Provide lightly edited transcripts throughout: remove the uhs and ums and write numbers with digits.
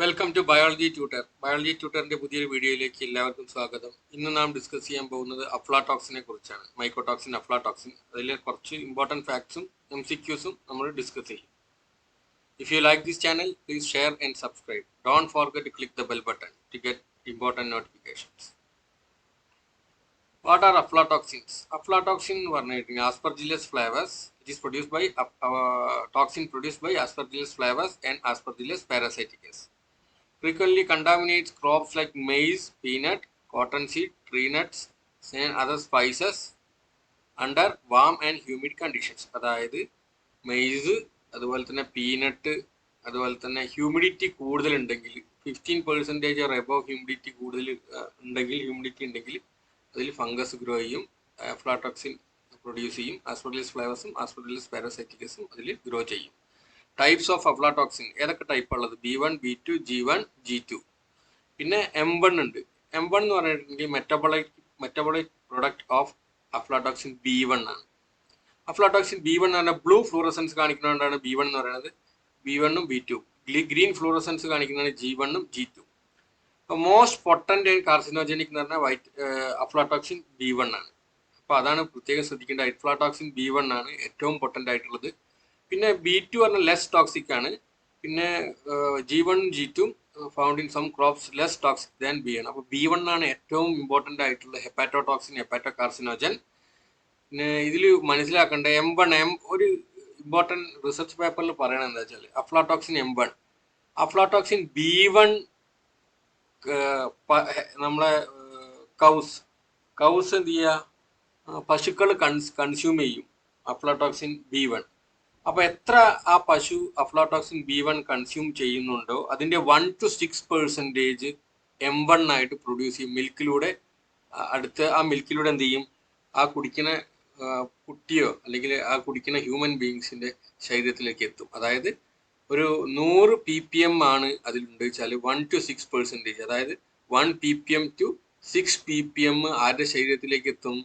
Welcome to biology tutor. Biology ട്യൂട്ടറിന്റെ പുതിയൊരു വീഡിയോയിലേക്ക് എല്ലാവർക്കും സ്വാഗതം. ഇന്ന് നാം ഡിസ്കസ് ചെയ്യാൻ പോകുന്നത് അഫ്ലാടോക്സിനെ കുറിച്ചാണ്. Mycotoxin, aflatoxin. അതിലെ കുറച്ച് ഇമ്പോർട്ടൻറ്റ് ഫാക്ട്സും MCQസും നമ്മൾ ഡിസ്കസ് ചെയ്യും. If you like this channel, please share and subscribe. Don't forget to click the bell button to get important notifications. What are aflatoxins? Aflatoxin എന്ന് പറഞ്ഞിട്ടുണ്ടെങ്കിൽ Aspergillus flavus. It is produced by toxin produced by Aspergillus flavus and Aspergillus parasiticus. Frequently contaminates crops like maize, peanut, cottonseed, tree nuts, and other spices under warm and humid conditions. അതായത് maze, അതുപോലെ തന്നെ peanut, അതുപോലെ തന്നെ humidity കൂടുതലുണ്ടെങ്കിൽ 15% or above humidity ഉണ്ടെങ്കിൽ അതിൽ fungus grow ചെയ്യും, aflatoxin produce ചെയ്യും. Aspergillus ഫ്ലേവസും aspergillus പാരസൈറ്റിക്കസും അതിൽ ഗ്രോ ചെയ്യും. ടൈപ്സ് ഓഫ് അഫ്ലാടോക്സിൻ ഏതൊക്കെ ടൈപ്പ് ഉള്ളത്? B1, B2, G1, G2. പിന്നെ M1 ഉണ്ട്. M1 എന്ന് പറഞ്ഞിട്ടുണ്ടെങ്കിൽ metabolic product of aflatoxin B1 ആണ്. അഫ്ലാടോക്സിൻ B1 എന്ന് പറഞ്ഞാൽ ബ്ലൂ ഫ്ലൂറസൻസ് കാണിക്കുന്നതുകൊണ്ടാണ് B1 എന്ന് പറയുന്നത്. B1 ഉം B2. ഗ്രീൻ ഫ്ലൂറസൻസ് കാണിക്കുന്നതാണ് G1 ഉം G2. Most potent and carcinogenic എന്ന് പറഞ്ഞാൽ അഫ്ലാടോക്സിൻ B1 ആണ്. അപ്പോൾ അതാണ് പ്രത്യേകം ശ്രദ്ധിക്കേണ്ട. അഫ്ലാടോക്സിൻ B1 ആണ് ഏറ്റവും പൊട്ടന്റ് ആയിട്ടുള്ളത്. പിന്നെ B2 പറഞ്ഞാൽ ലെസ് ടോക്സിക് ആണ്. പിന്നെ G1 G2 found in some crops less toxic than B1. അപ്പോൾ B1 ആണ് ഏറ്റവും ഇമ്പോർട്ടൻ്റ് ആയിട്ടുള്ള ഹെപ്പാറ്റോടോക്സിൻ, ഹെപ്പാറ്റോ കാർസിനോജൻ. പിന്നെ ഇതിൽ മനസ്സിലാക്കേണ്ട M1 ഒരു ഇമ്പോർട്ടൻറ്റ് റിസർച്ച് പേപ്പറിൽ പറയണത് എന്താ വെച്ചാൽ അഫ്ലാടോക്സിൻ M1, അഫ്ലാടോക്സിൻ B1 നമ്മളെ കൗസ് എന്ത് ചെയ്യുക, പശുക്കൾ കൺസ്യൂം ചെയ്യും അഫ്ലാടോക്സിൻ B1. അപ്പോൾ എത്ര ആ പശു അഫ്ലാടോക്സിൻ B1 കൺസ്യൂം ചെയ്യുന്നുണ്ടോ അതിൻ്റെ 1 to 6% M1 ആയിട്ട് പ്രൊഡ്യൂസ് ചെയ്യും മിൽക്കിലൂടെ. ആ മിൽക്കിലൂടെ എന്ത് ചെയ്യും, ആ കുടിക്കുന്ന കുട്ടിയോ അല്ലെങ്കിൽ ആ കുടിക്കുന്ന ഹ്യൂമൻ ബീയിങ്സിൻ്റെ ശരീരത്തിലേക്ക് എത്തും. അതായത് ഒരു 100 ppm ആണ് അതിലുണ്ട് വെച്ചാൽ 1 to 6%, അതായത് 1 ppm to 6 ppm ആരുടെ ശരീരത്തിലേക്ക് എത്തും,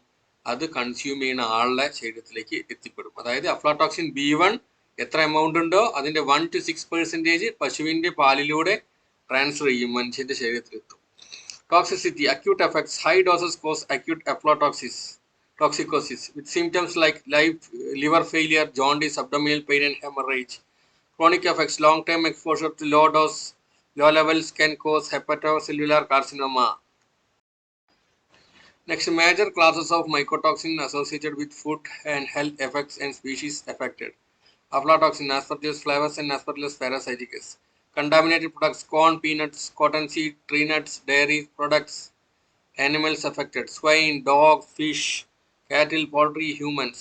അത് കൺസ്യൂം ചെയ്യുന്ന ആളുടെ ശരീരത്തിലേക്ക് എത്തിപ്പെടും. അതായത് അഫ്ലാടോക്സിൻ B1 എത്ര എമൗണ്ട് ഉണ്ടോ അതിൻ്റെ 1 to 6% പശുവിൻ്റെ പാലിലൂടെ ട്രാൻസ്ഫർ ചെയ്യും, മനുഷ്യൻ്റെ ശരീരത്തിലെത്തും. Toxicity, acute effects. High doses cause acute toxicosis with symptoms like liver failure, jaundice, abdominal pain and hemorrhage. Chronic effects, long-term exposure to low levels can cause hepatocellular carcinoma. Next, major classes of mycotoxin associated with food and health effects and species affected. Aflatoxin, Aspergillus flavus and Aspergillus parasiticus. Contaminated products, corn, peanuts, cottonseed, tree nuts, dairy products. Animals affected, swine, dog, fish, cattle, poultry, humans.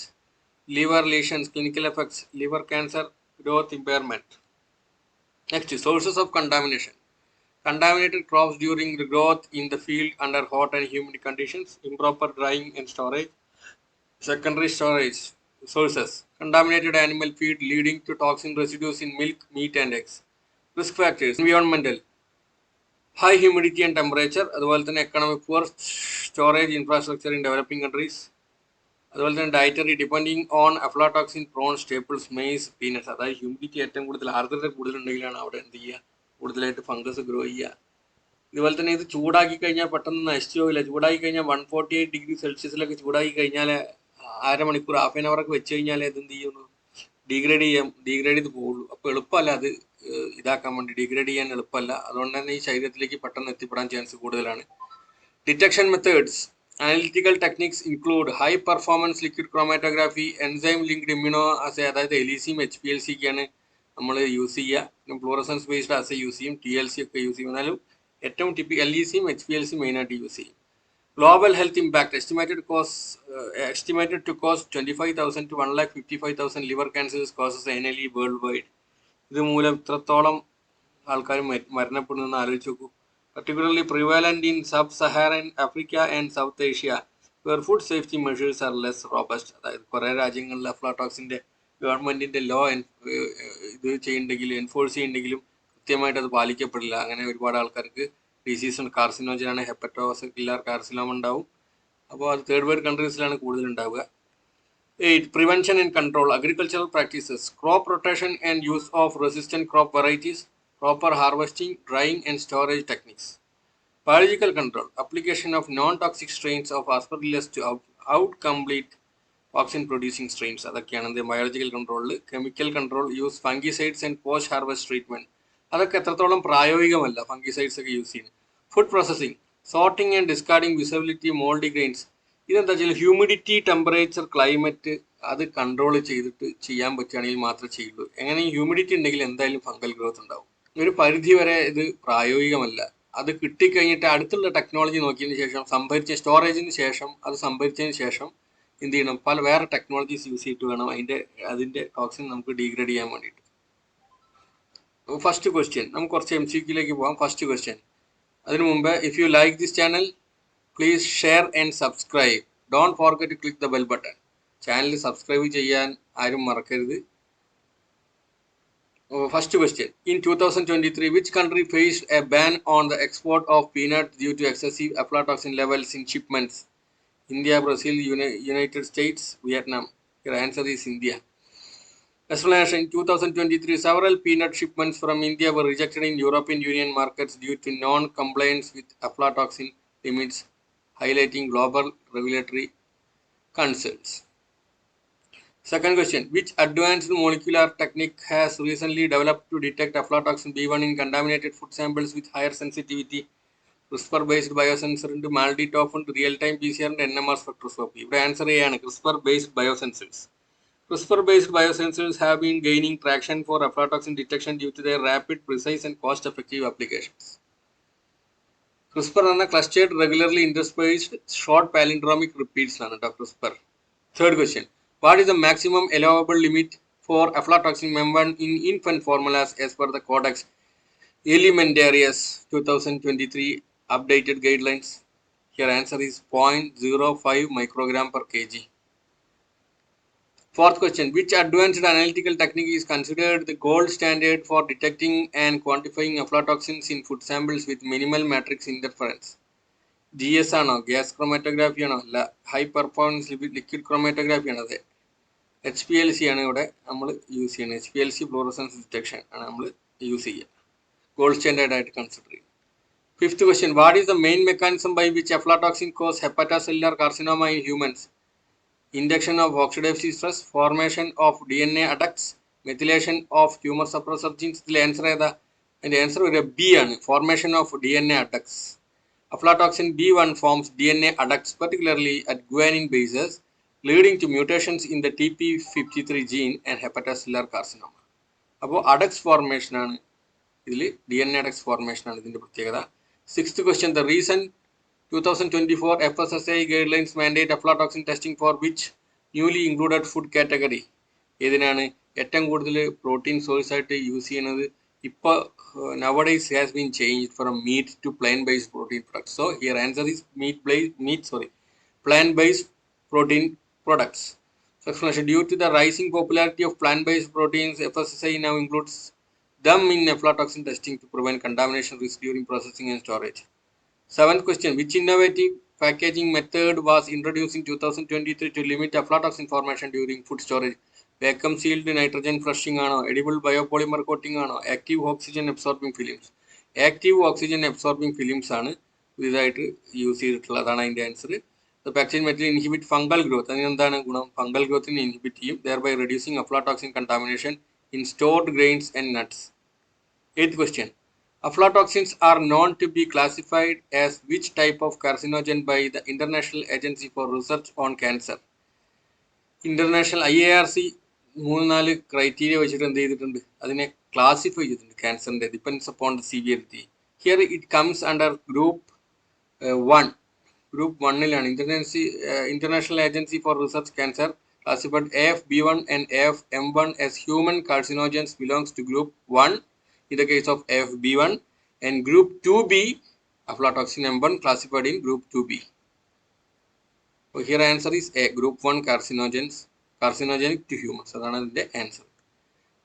Liver lesions, clinical effects, liver cancer, growth impairment. Next, sources of contamination. Contaminated crops during the growth in the field under hot and humid conditions, improper drying and storage. Secondary storage sources, contaminated animal feed leading to toxin residues in milk, meat and eggs. Risk factors, environmental, high humidity and temperature, അതുപോലെ തന്നെ economic poor storage infrastructure in developing countries, അതുപോലെ തന്നെ dietary depending on aflatoxin prone staples, maize, peanuts. അതായത് humidity ഏറ്റവും കൂടുതൽ, ആർദ്രത കൂടുതലുണ്ടെങ്കിലാണ് അവിടെ എന്ത് ചെയ്യുക, കൂടുതലായിട്ട് ഫംഗസ് ഗ്രോ ചെയ്യുക. ഇതുപോലെ തന്നെ ഇത് ചൂടാക്കി കഴിഞ്ഞാൽ പെട്ടെന്ന് നശിച്ചു പോകില്ല. ചൂടാക്കി കഴിഞ്ഞാൽ 148 degree Celsius ചൂടാക്കി കഴിഞ്ഞാൽ അരമണിക്കൂർ, ഹാഫ് ആൻ അവറൊക്കെ വെച്ച് കഴിഞ്ഞാൽ ഇത് എന്ത് ചെയ്യുന്നു, ഡീഗ്രേഡ് ചെയ്ത് പോകുള്ളൂ. അപ്പോൾ എളുപ്പമല്ല അത് ഇതാക്കാൻ വേണ്ടി, ഡീഗ്രേഡ് ചെയ്യാൻ എളുപ്പമല്ല. അതുകൊണ്ട് തന്നെ ഈ ശരീരത്തിലേക്ക് പെട്ടെന്ന് എത്തിപ്പെടാൻ ചാൻസ് കൂടുതലാണ്. Detection methods. Analytical techniques include high performance liquid chromatography, enzyme linked immunoassay, അതായത് LECയും HPLCയൊക്കെയാണ് നമ്മൾ യൂസ് ചെയ്യുക. ഫ്ലൂറസൻസ് ബേസ്ഡ് അസേ യൂസ് ചെയ്യും, TLC ഒക്കെ യൂസ് ചെയ്യും. എന്നാലും ഏറ്റവും LECയും HPLCയും മെയിനായിട്ട് യൂസ് ചെയ്യും. Global health impact, estimated to cause 25,000 to 1,55,000 liver cancers causes annually worldwide. ഇത് മൂലം ഇത്രത്തോളം ആൾക്കാർ മരണപ്പെടുന്നെന്ന് ആലോചിച്ച് നോക്കൂ. Particularly prevalent in sub-Saharan Africa and South Asia, where food safety measures are less robust. അതായത് കുറേ രാജ്യങ്ങളിൽ അഫ്ലാടോക്സിൻ്റെ ഗവൺമെൻറ്റിൻ്റെ ലോ ഇത് ചെയ്യുന്നുണ്ടെങ്കിലും എൻഫോഴ്സ് ചെയ്യുന്നുണ്ടെങ്കിലും കൃത്യമായിട്ട് അത് പാലിക്കപ്പെടില്ല. അങ്ങനെ ഒരുപാട് ആൾക്കാർക്ക് ഡിസീസ് കാർസിനോജനാണ്, ഹെപ്പറ്റോസെല്ലുലാർ കാർസിനോമ ഉണ്ടാവും. അപ്പോൾ അത് തേർഡ് വേൾഡ് കൺട്രീസിലാണ് കൂടുതൽ ഉണ്ടാവുക. 8. Prevention and control. Agricultural practices, crop rotation and use of resistant crop varieties, proper harvesting, drying and storage techniques. Biological control, application of non-toxic strains of Aspergillus to out complete toxin producing strains. അതൊക്കെയാണ് the biological control. Chemical control, use fungicides and post harvest treatment. അതൊക്കെ എത്രത്തോളം പ്രായോഗികമല്ല fungicides ഒക്കെ use ചെയ്യുന്നത്. Food processing, sorting and discarding visibility mouldy grains. ഇതെന്താ വെച്ചാൽ humidity, temperature, climate അത് control ചെയ്തിട്ട് ചെയ്യാൻ പറ്റുകയാണെങ്കിൽ മാത്രമേ ചെയ്യുള്ളൂ. എങ്ങനെ ഹ്യൂമിഡിറ്റി ഉണ്ടെങ്കിൽ എന്തായാലും ഫംഗൽ ഗ്രോത്ത് ഉണ്ടാവും. ഒരു പരിധി വരെ ഇത് പ്രായോഗികമല്ല. അത് കിട്ടിക്കഴിഞ്ഞിട്ട് അടുത്തുള്ള ടെക്നോളജി നോക്കിയതിന് ശേഷം സ്റ്റോറേജിന് ശേഷം അത് സംഭരിച്ചതിന് ശേഷം എന്ത് ചെയ്യണം, വേറെ ടെക്നോളജീസ് യൂസ് ചെയ്തിട്ട് വേണം അതിൻ്റെ ടോക്സിൻ നമുക്ക് ഡീഗ്രേഡ് ചെയ്യാൻ വേണ്ടിയിട്ട്. ഫസ്റ്റ് ക്വസ്റ്റ്യൻ നമുക്ക് കുറച്ച് MCQയിലേക്ക് പോകാം. ഫസ്റ്റ് ക്വസ്റ്റ്യൻ അതിനു മുമ്പ് if you like this channel please share and subscribe. Don't forget to click the bell button. Channel subscribe ചെയ്യാൻ ആരും മറക്കരുത്. First question. In 2023, which country faced a ban on the export of peanuts due to excessive aflatoxin levels in shipments? India, Brazil, United States, Vietnam. Your answer is India. Explanation. In 2023, several peanut shipments from India were rejected in European Union markets due to non-compliance with aflatoxin limits, highlighting global regulatory concerns. Second question. Which advanced molecular technique has recently developed to detect Aflatoxin B1 in contaminated food samples with higher sensitivity? CRISPR-based biosensor into multi-top and real-time PCR and NMR spectroscopy. ഇവിടെ answer ചെയ്യാണ് CRISPR-based biosensors. CRISPR-based biosensors have been gaining traction for aflatoxin detection due to their rapid, precise and cost-effective applications. CRISPR എന്ന clustered regularly interspaced short palindromic repeats ആണ് CRISPR. Third question. What is the maximum allowable limit for Aflatoxin M1 in infant formulas as per the Codex Alimentarius 2023 updated guidelines? Here answer is 0.05 microgram per kg. Fourth question. Which advanced analytical technique is considered the gold standard for detecting and quantifying aflatoxins in food samples with minimal matrix interference? GS ആണോ, gas chromatography ആണോ, high performance liquid chromatography ആണോ? അതെ, HPLC ആണ് ഇവിടെ നമ്മൾ use ചെയ്യുന്നത്. HPLC fluorescens detection ആണ് നമ്മൾ യൂസ് ചെയ്യുക, ഗോൾഡ് സ്റ്റാൻഡേർഡ് ആയിട്ട് കൺസിഡർ ചെയ്യുക. Fifth question. What is the main mechanism by which aflatoxin cause hepatocellular carcinoma in humans? Induction of oxidative stress, formation of DNA adducts, methylation of tumor suppressor genes. ഇതിൽ answer ഏതാ? അതിൻ്റെ answer വരിക B ആണ്, formation of DNA adducts. Aflatoxin B1 forms DNA adducts particularly at guanine bases, leading to mutations in the TP53 gene and hepatocellular carcinoma. അപ്പോൾ അഡക്സ് formation ആണ് ഇതിൽ, DNA അഡക്സ് formation ആണ് ഇതിൻ്റെ പ്രത്യേകത. Sixth question. The recent 2024 fssai guidelines mandate aflatoxin testing for which newly included food category? ഏതിനാണ് ഏറ്റവും കൂടുതൽ protein source ആയിട്ട് use ചെയ്യുന്നത്? ഇപ്പോൾ nowadays has been changed from meat to plant-based protein products. So here answer is plant-based protein products. So explanation. Due to the rising popularity of plant-based proteins, fssai now includes them in aflatoxin testing to prevent contamination risk during processing and storage. Seventh question. Which innovative packaging method was introduced in 2023 to limit aflatoxin formation during food storage? Vacuum sealed nitrogen flushing ആണോ, edible biopolymer coating ആണോ, active oxygen absorbing films? Active oxygen absorbing films ആണ് ഇതായിട്ട് use ചെയ്തിട്ടുള്ളതാണ് അതിൻ്റെ answer. The packaging material inhibit fungal growth. അതിനെന്താണ് ഗുണം? Fungal ഗ്രോത്തിനെ inhibit ചെയ്യും, thereby reducing aflatoxin contamination in stored grains and nuts. Eighth question. Aflatoxins are known to be classified as which type of carcinogen by the International Agency for Research on Cancer? International IARC 3-4 criteria വെച്ചിട്ട് എന്ത് ചെയ്തിട്ടുണ്ട്, അതിനെ classify ചെയ്തിട്ടുണ്ട് ക്യാൻസറിൻ്റെ, depends upon the severity. Here it comes under group 1. Group 1-ലാണ് International Agency for Research Cancer classified AFB1 and AFM1 as human carcinogens belongs to group 1 in the case of AFB1 and group 2B aflatoxin M1 classified in group 2B. So here answer is A, group 1 carcinogenic to humans. That's the answer.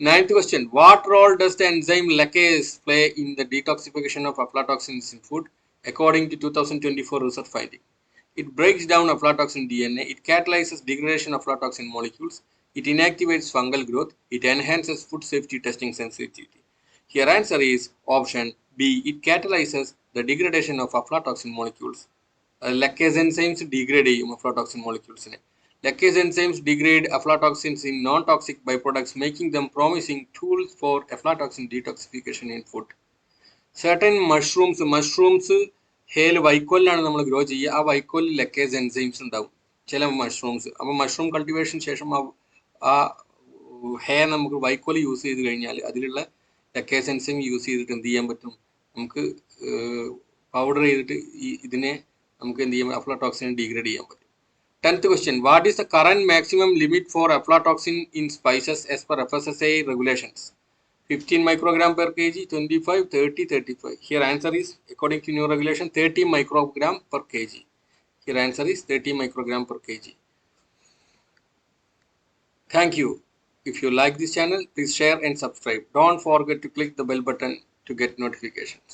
Ninth question. What role does the enzyme lactase play in the detoxification of aflatoxins in food according to 2024 research finding? It breaks down aflatoxin DNA, it catalyzes degradation of aflatoxin molecules, it inactivates fungal growth, it enhances food safety testing sensitivity. Here answer is option B. It catalyzes the degradation of aflatoxin molecules. Lactase enzymes degrade aflatoxin molecules. Lactase enzymes degrade aflatoxins in non-toxic byproducts, making them promising tools for aflatoxin detoxification in food. Certain mushrooms ഹെയിൽ വൈക്കോലിലാണ് നമ്മൾ grow ചെയ്യുക. ആ വൈക്കോലിൽ ലക്കേജ് enzymes ഉണ്ടാവും ചില mushrooms. അപ്പോൾ mushroom cultivation ശേഷം ആ ഹെയർ നമുക്ക് വൈക്കോൽ യൂസ് ചെയ്ത് കഴിഞ്ഞാൽ അതിലുള്ള ലക്കേജ് എൻസൈം യൂസ് ചെയ്തിട്ട് എന്ത് ചെയ്യാൻ പറ്റും, നമുക്ക് പൗഡർ ചെയ്തിട്ട് ഇതിനെ നമുക്ക് എന്ത് ചെയ്യാം, aflatoxin degrade ചെയ്യാൻ പറ്റും. 10th question. What is the current maximum limit for aflatoxin in spices as per FSSAI regulations? 15 microgram per kg, 25, 30, 35. Here answer is, according to new regulation, 30 microgram per kg. Here answer is 30 microgram per kg. Thank you. If you like this channel, please share and subscribe. Don't forget to click the bell button to get notifications.